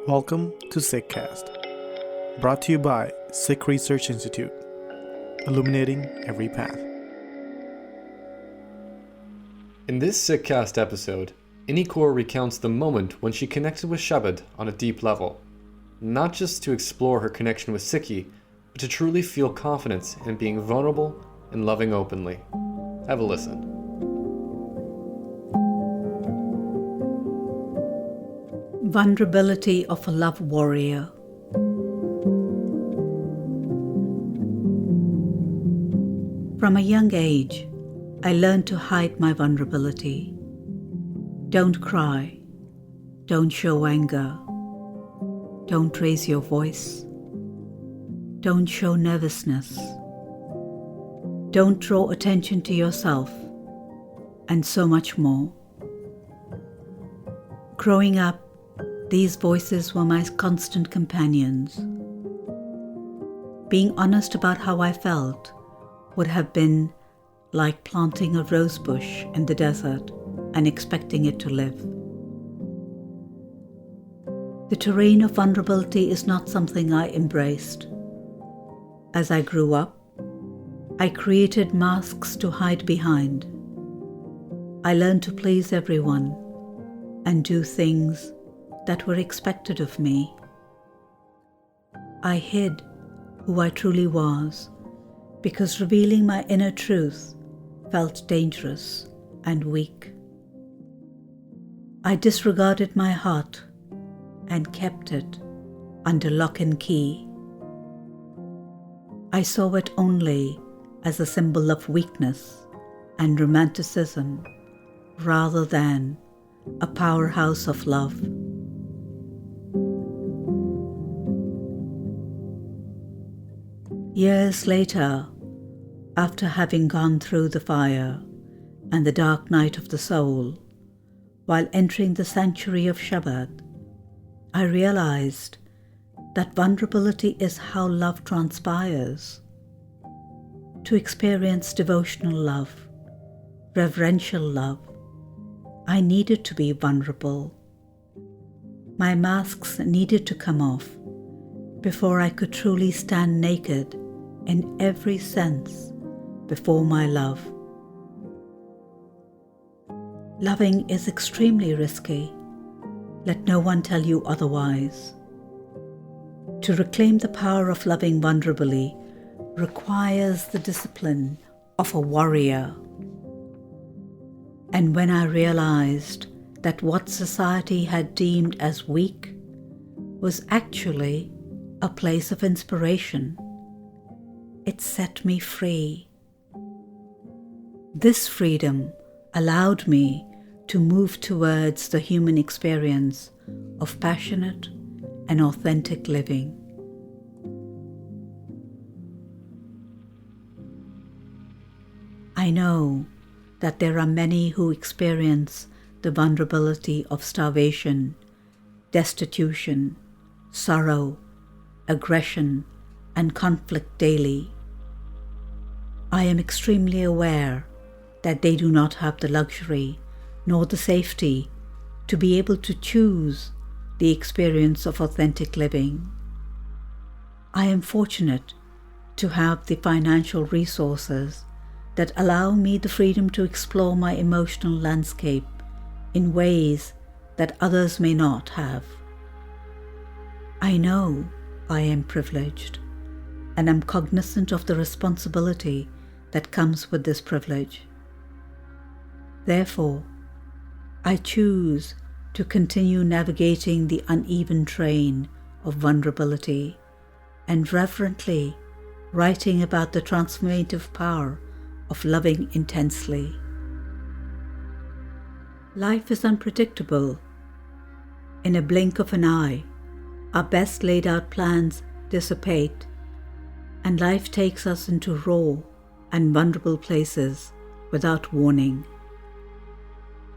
Welcome to Sikh Cast, brought to you by Sikh Research Institute, illuminating every path. In this Sikh Cast episode, Inni Kaur recounts the moment when she connected with sabad on a deep level, not just to explore her connection with Sikhi, but to truly feel confidence in being vulnerable and loving openly. Have a listen. Vulnerability of a love warrior. From a young age, I learned to hide my vulnerability. Don't cry. Don't show anger. Don't raise your voice. Don't show nervousness. Don't draw attention to yourself, and so much more. Growing up, these voices were my constant companions. Being honest about how I felt would have been like planting a rose bush in the desert and expecting it to live. The terrain of vulnerability is not something I embraced. As I grew up, I created masks to hide behind. I learned to please everyone and do things that were expected of me. I hid who I truly was because revealing my inner truth felt dangerous and weak. I disregarded my heart and kept it under lock and key. I saw it only as a symbol of weakness and romanticism rather than a powerhouse of love. Years later, after having gone through the fire and the dark night of the soul, while entering the sanctuary of sabad, I realized that vulnerability is how love transpires. To experience devotional love, reverential love, I needed to be vulnerable. My masks needed to come off before I could truly stand naked in every sense before my love. Loving is extremely risky. Let no one tell you otherwise. To reclaim the power of loving vulnerably requires the discipline of a warrior. And when I realized that what society had deemed as weak was actually a place of inspiration, it set me free. This freedom allowed me to move towards the human experience of passionate and authentic living. I know that there are many who experience the vulnerability of starvation, destitution, sorrow, aggression, and conflict daily. I am extremely aware that they do not have the luxury nor the safety to be able to choose the experience of authentic living. I am fortunate to have the financial resources that allow me the freedom to explore my emotional landscape in ways that others may not have. I know I am privileged and am cognizant of the responsibility that comes with this privilege. Therefore, I choose to continue navigating the uneven terrain of vulnerability and reverently writing about the transformative power of loving intensely. Life is unpredictable. In a blink of an eye, our best laid out plans dissipate, and life takes us into raw and vulnerable places without warning.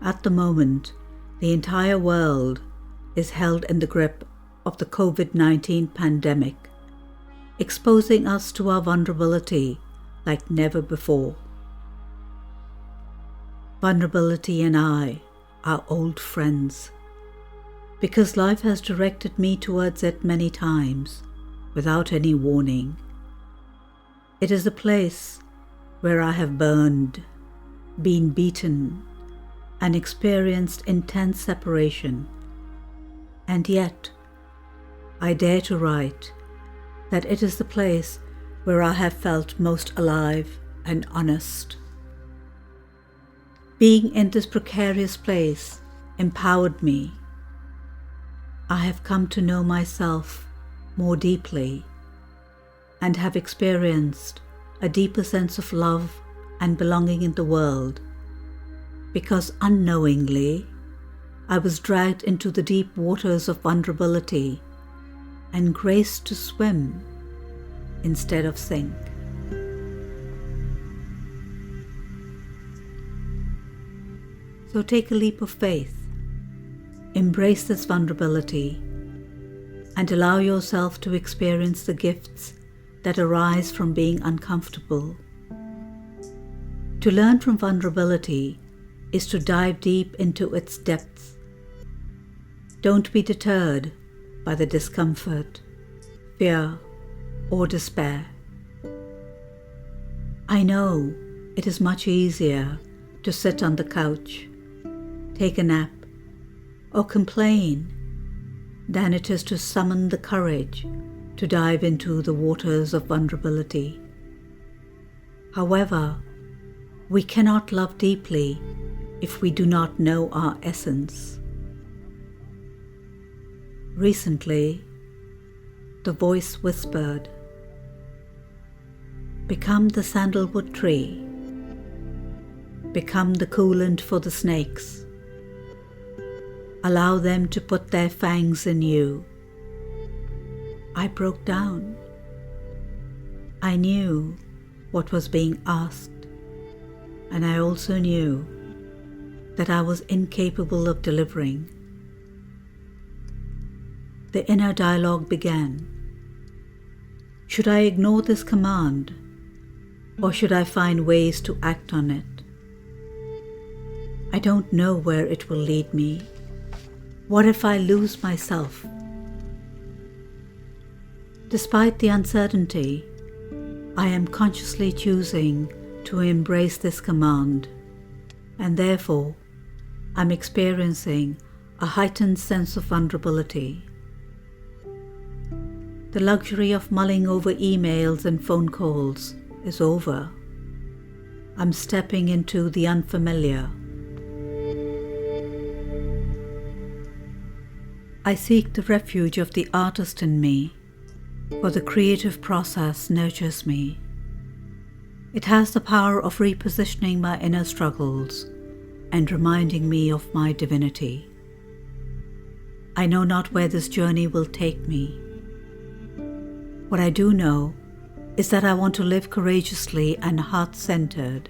At the moment, the entire world is held in the grip of the COVID-19 pandemic, exposing us to our vulnerability like never before. Vulnerability and I are old friends. because life has directed me towards it many times, without any warning. It is a place where I have burned, been beaten, and experienced intense separation. And yet, I dare to write that it is the place where I have felt most alive and honest. Being in this precarious place empowered me. I have come to know myself more deeply and have experienced a deeper sense of love and belonging in the world, because unknowingly I was dragged into the deep waters of vulnerability and graced to swim instead of sink. So take a leap of faith, embrace this vulnerability, and allow yourself to experience the gifts that arise from being uncomfortable. To learn from vulnerability is to dive deep into its depths. Don't be deterred by the discomfort, fear, or despair. I know it is much easier to sit on the couch, take a nap, or complain than it is to summon the courage to dive into the waters of vulnerability. However, we cannot love deeply if we do not know our essence. Recently, the voice whispered, "Become the sandalwood tree. Become the coolant for the snakes. Allow them to put their fangs in you." I broke down. I knew what was being asked, and I also knew that I was incapable of delivering. The inner dialogue began. Should I ignore this command, or should I find ways to act on it? I don't know where it will lead me. What if I lose myself? Despite the uncertainty, I am consciously choosing to embrace this command, and therefore I'm experiencing a heightened sense of vulnerability. The luxury of mulling over emails and phone calls is over. I'm stepping into the unfamiliar. I seek the refuge of the artist in me, for the creative process nurtures me. It has the power of repositioning my inner struggles and reminding me of my divinity. I know not where this journey will take me. What I do know is that I want to live courageously and heart-centered.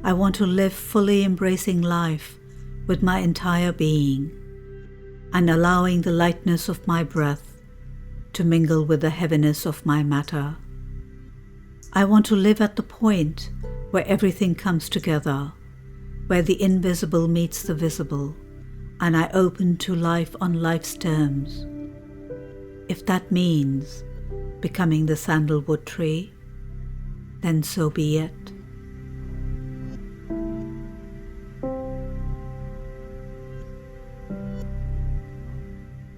I want to live fully embracing life with my entire being, and allowing the lightness of my breath to mingle with the heaviness of my matter. I want to live at the point where everything comes together, where the invisible meets the visible, and I open to life on life's terms. If that means becoming the sandalwood tree, then so be it.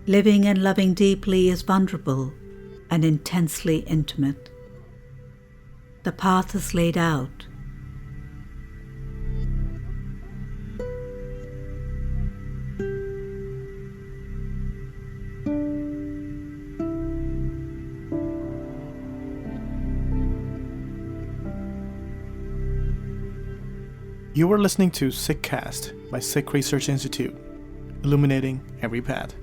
Living and loving deeply is vulnerable and intensely intimate. The path is laid out. You are listening to Sikh Cast by Sikh Research Institute, illuminating every path.